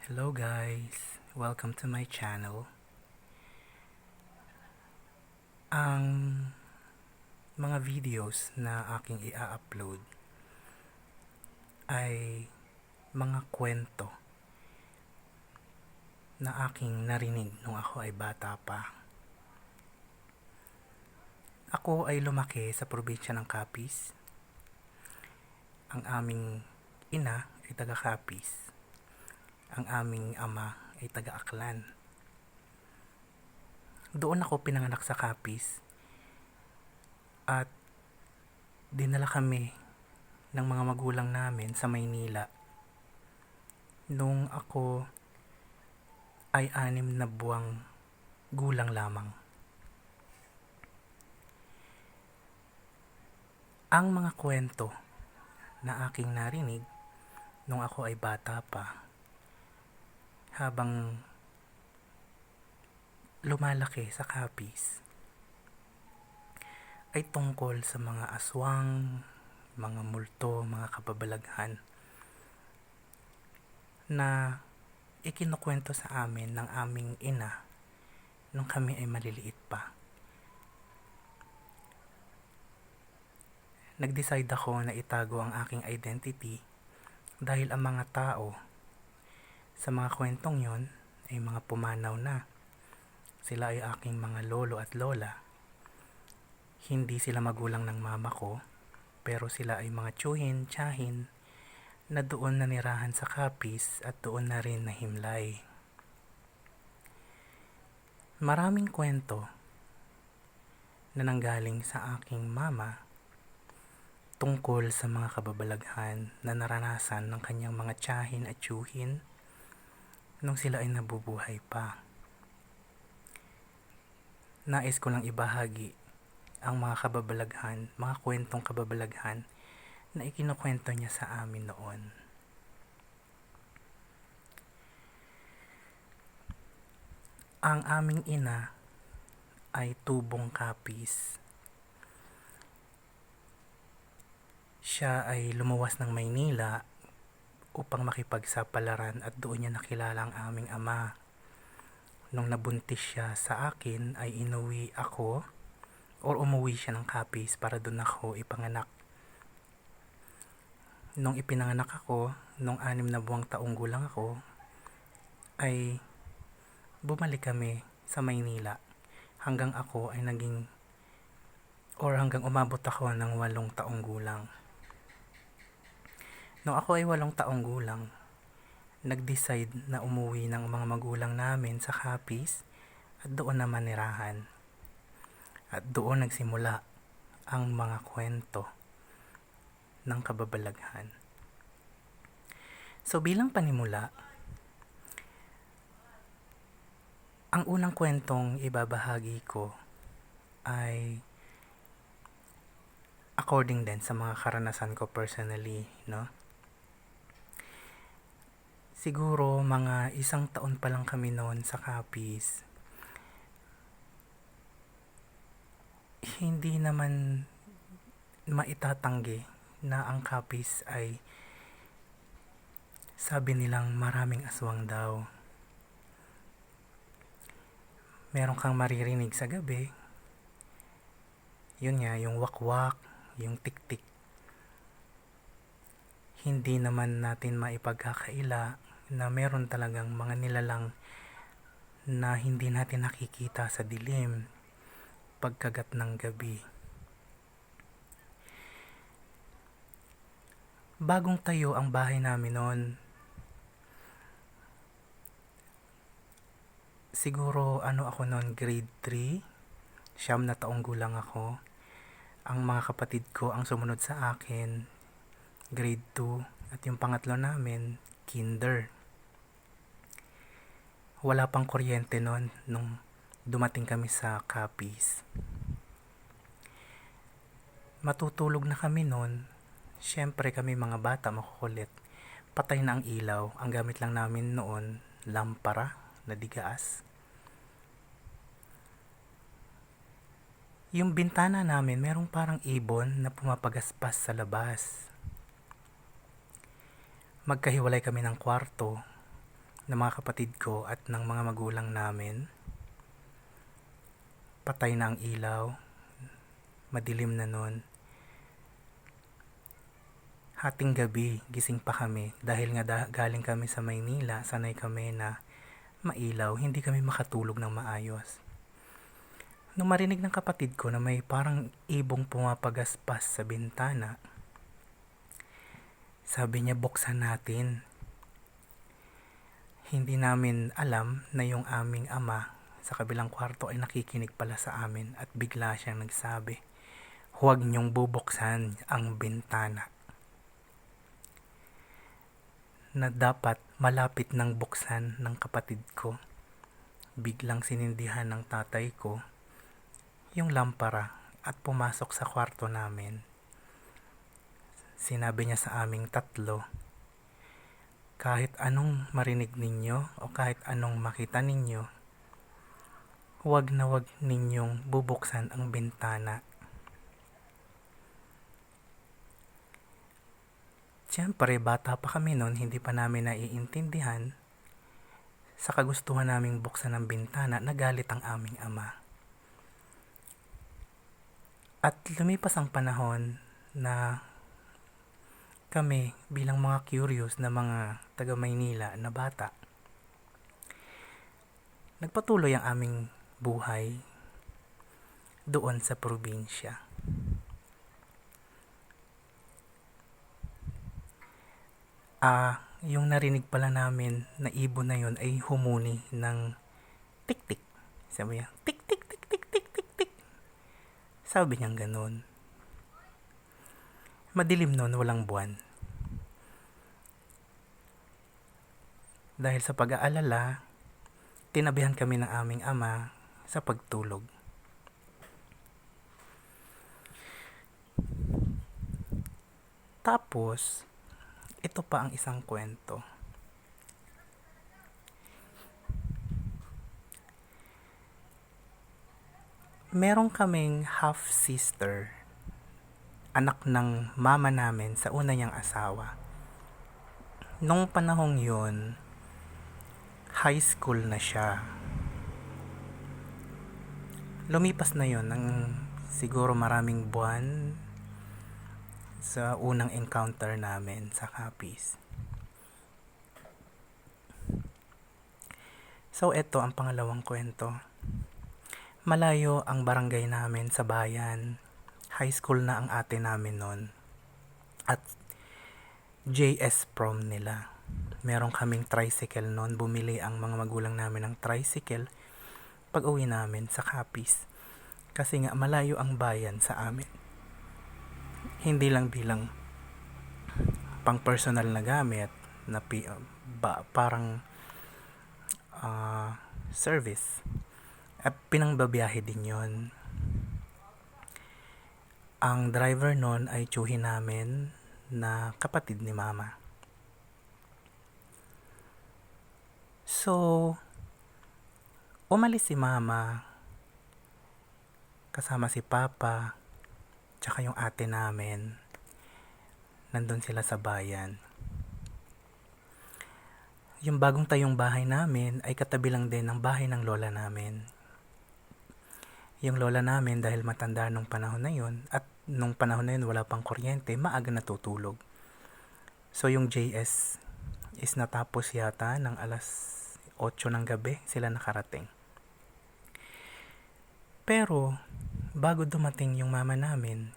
Hello guys! Welcome to my channel. Ang mga videos na aking i-upload ay mga kwento na aking narinig nung ako ay bata pa. Ako ay lumaki sa probinsya ng Capiz. Ang aming ina ay taga Capiz. Ang aming ama ay taga Aklan. Doon ako pinanganak sa Capiz at dinala kami ng mga magulang namin sa Maynila nung ako ay 6 na buwang gulang lamang. Ang mga kwento na aking narinig nung ako ay bata pa habang lumalaki sa Capiz ay tungkol sa mga aswang, mga multo, mga kababalaghan na ikinukwento sa amin ng aming ina nung kami ay maliliit pa. Nag-decide ako na itago ang aking identity dahil ang mga tao sa mga kwentong yon ay mga pumanaw na. Sila ay aking mga lolo at lola. Hindi sila magulang ng mama ko, pero sila ay mga tiyuhin, tiyahin na doon nanirahan sa Capiz at doon na rin nahimlay. Maraming kwento na nanggaling sa aking mama tungkol sa mga kababalaghan na naranasan ng kanyang mga tiyahin at tiyuhin nung sila ay nabubuhay pa. Nais ko lang ibahagi ang mga kababalaghan, mga kwentong kababalaghan na ikinukwento niya sa amin noon. Ang aming ina ay tubong Capiz. Siya ay lumuwas ng Maynila upang makipagsapalaran at doon niya nakilala ang aming ama. Nung nabuntis siya sa akin ay inuwi ako or umuwi siya ng Capiz para doon ako ipanganak. Nung ipinanganak ako, nung 6 na buwang taong gulang ako, ay bumalik kami sa Maynila hanggang ako ay hanggang umabot ako ng 8 taong gulang. Nung ako ay 8 taong gulang, nag-decide na umuwi ng mga magulang namin sa Capiz at doon naman nirahan. At doon nagsimula ang mga kwento ng kababalaghan. So bilang panimula, ang unang kwentong ibabahagi ko ay according din sa mga karanasan ko personally, no? Siguro mga 1 taon pa lang kami noon sa Capiz. Hindi naman maitatanggi na ang Capiz ay sabi nilang maraming aswang daw. Meron kang maririnig sa gabi. Yun nga, yung wakwak, yung tiktik. Hindi naman natin maipagkakaila na meron talagang mga nilalang na hindi natin nakikita sa dilim pagkagat ng gabi. Bagong tayo ang bahay namin noon. Siguro ako noon grade 3, 9 na taong gulang ako. Ang mga kapatid ko ang sumunod sa akin, grade 2, at yung pangatlo namin, kinder. Wala pang kuryente noon nung dumating kami sa Capiz. Matutulog na kami noon. Siyempre kami mga bata makukulit. Patay na ang ilaw. Ang gamit lang namin noon, lampara na digaas. Yung bintana namin, merong parang ibon na pumapagaspas sa labas. Magkahiwalay kami ng kwarto. ng mga kapatid ko at ng mga magulang namin. Patay na ang ilaw, madilim na nun. Hating gabi, gising pa kami dahil nga galing kami sa Maynila, sanay kami na mailaw, hindi kami makatulog ng maayos. Nung marinig ng kapatid ko na may parang ibong pumapagaspas sa bintana, sabi niya buksan natin. Hindi namin alam na yung aming ama sa kabilang kwarto ay nakikinig pala sa amin at bigla siyang nagsabi, "Huwag niyong bubuksan ang bintana." Na dapat malapit ng buksan ng kapatid ko. Biglang sinindihan ng tatay ko yung lampara at pumasok sa kwarto namin. Sinabi niya sa aming tatlo, kahit anong marinig ninyo o kahit anong makita ninyo, huwag na huwag ninyong bubuksan ang bintana. Siyempre, bata pa kami noon, hindi pa namin naiintindihan. Sa kagustuhan naming buksan ng bintana, nagalit ang aming ama. At lumipas ang panahon na kami bilang mga curious na mga taga Maynila na bata, nagpatuloy ang aming buhay doon sa probinsya. Yung narinig pala namin na ibon na yun ay humuni ng tik-tik. Sabi niya, tik-tik, tik-tik, tik-tik, tik. Sabi niyang ganun. Madilim nun, walang buwan. Dahil sa pag-aalala, tinabihan kami ng aming ama sa pagtulog. Tapos, ito pa ang isang kwento. Meron kaming half-sister, anak ng mama namin sa una niyang asawa. Nung panahong yun, high school na siya. Lumipas na yun ng siguro maraming buwan sa unang encounter namin sa Capiz. So, ito ang pangalawang kwento. Malayo ang barangay namin sa bayan. High school na ang ate namin noon. At JS prom nila. Meron kaming tricycle noon. Bumili ang mga magulang namin ng tricycle pag uwi namin sa Capiz. Kasi nga malayo ang bayan sa amin. Hindi lang bilang pang personal na gamit na parang service at pinangbabiyahe din yon. Ang driver nun ay tiyuhin namin na kapatid ni mama. So, umalis si mama kasama si papa tsaka yung ate namin. Nandun sila sa bayan. Yung bagong tayong bahay namin ay katabi lang din ng bahay ng lola namin. Yung lola namin dahil matanda nung panahon na yun at nung panahon na yun wala pang kuryente, maaga natutulog. So yung JS is natapos yata ng alas 8 ng gabi sila nakarating. Pero bago dumating yung mama namin,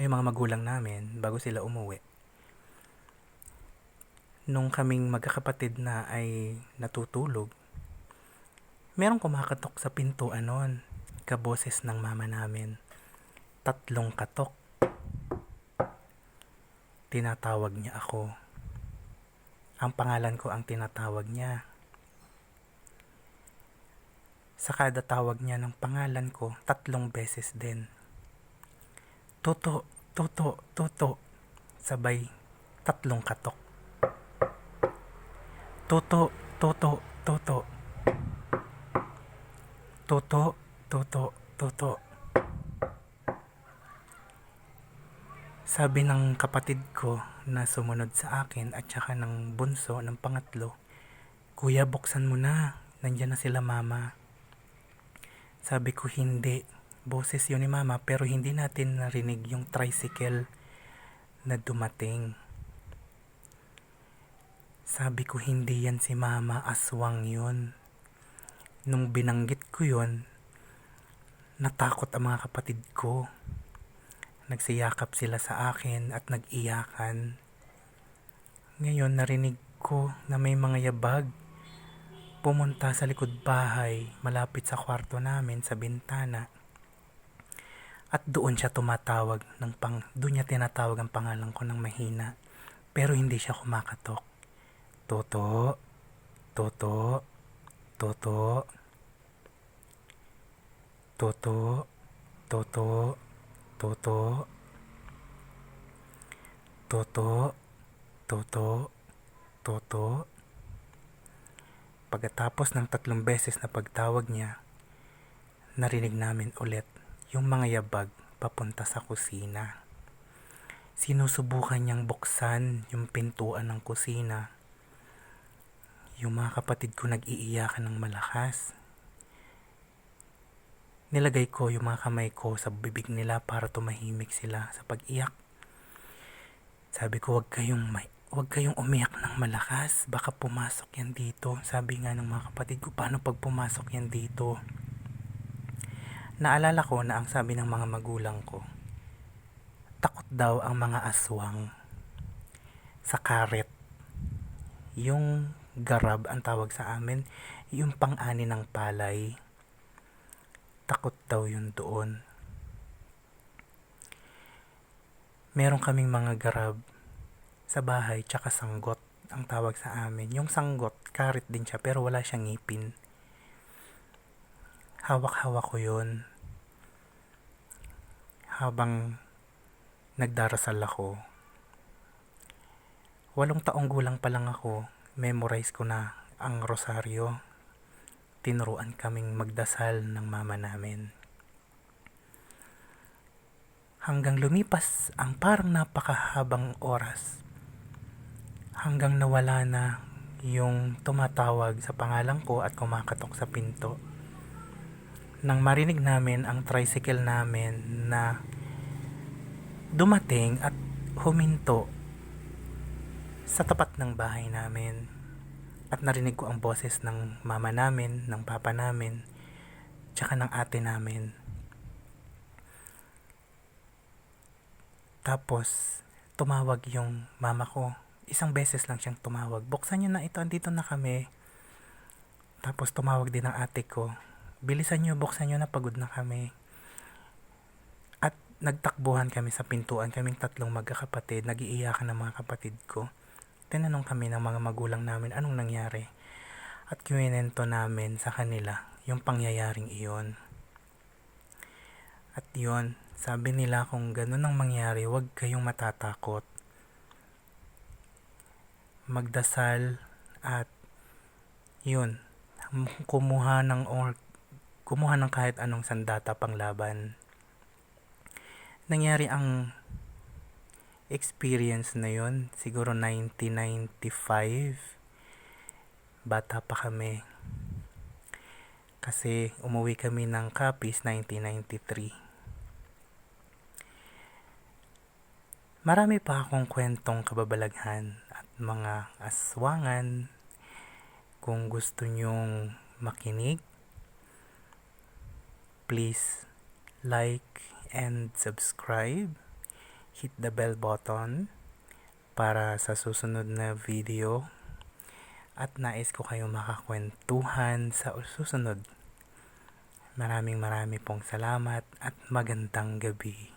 ay mga magulang namin, bago sila umuwi, nung kaming magkakapatid na ay natutulog, merong kumakatok sa pintuan noon, kaboses ng mama namin. 3 katok. Tinatawag niya ako. Ang pangalan ko ang tinatawag niya. Sa kada tawag niya ng pangalan ko, 3 beses din. Toto, toto, toto. Sabay 3 katok. Toto, toto, toto. Toto, toto, toto. Sabi ng kapatid ko na sumunod sa akin at saka ng bunso ng pangatlo, "Kuya, buksan mo na. Nandiyan na sila mama." Sabi ko, hindi. Boses yun ni mama pero hindi natin narinig yung tricycle na dumating. Sabi ko, hindi yan si mama, aswang yun. Nung binanggit ko yun, natakot ang mga kapatid ko. Nagsiyakap sila sa akin at nag-iyakan. Ngayon narinig ko na may mga yabag pumunta sa likod bahay malapit sa kwarto namin sa bintana. At doon siya tumatawag doon niya tinatawag ang pangalan ko ng mahina. Pero hindi siya kumakatok. Toto, Toto, Toto, Toto, Toto, Toto, Toto, Toto, Toto. Pagkatapos ng 3 beses na pagtawag niya, narinig namin ulit yung mga yabag papunta sa kusina. Sinusubukan niyang buksan yung pintuan ng kusina. Yung mga kapatid ko nag-iiyakan ng malakas. Nilagay ko yung mga kamay ko sa bibig nila para tumahimik sila sa pag-iyak. Sabi ko, huwag kayong umiyak ng malakas, baka pumasok yan dito. Sabi nga ng mga kapatid ko, paano pag pumasok yan dito? Naalala ko na ang sabi ng mga magulang ko, takot daw ang mga aswang sa karet. Yung garab ang tawag sa amin, yung pang-ani ng palay. Takot daw yun doon. Meron kaming mga garab sa bahay, tsaka sanggot ang tawag sa amin. Yung sanggot, karit din siya pero wala siyang ngipin. Hawak-hawak ko yun habang nagdarasal ako. 8 taong gulang pa lang ako, memorize ko na ang rosaryo. Tinuruan kaming magdasal ng mama namin. Hanggang lumipas ang parang napakahabang oras. Hanggang nawala na yung tumatawag sa pangalan ko at kumakatok sa pinto. Nang marinig namin ang tricycle namin na dumating at huminto sa tapat ng bahay namin. At narinig ko ang boses ng mama namin, ng papa namin, tsaka ng ate namin. Tapos, tumawag yung mama ko. 1 beses lang siyang tumawag. Buksan niyo na ito, andito na kami. Tapos tumawag din ang ate ko. Bilisan niyo, buksan niyo na, pagod na kami. At nagtakbuhan kami sa pintuan, kaming 3 magkakapatid. Nag-iiyakan ng mga kapatid ko. Tinanong kami ng mga magulang namin anong nangyari. At kinuwento namin sa kanila yung pangyayaring iyon. At yun, sabi nila kung ganun ang mangyari, huwag kayong matatakot. Magdasal at yun, kumuha ng kahit anong sandata panglaban. Nangyari ang experience na yun, siguro 1995. Bata pa kami. Kasi umuwi kami ng Capiz 1993. Marami pa akong kwentong kababalaghan at mga aswangan. Kung gusto nyong makinig, please like and subscribe. Hit the bell button para sa susunod na video. At nais ko kayong makakwentuhan sa susunod. Maraming pong salamat at magandang gabi.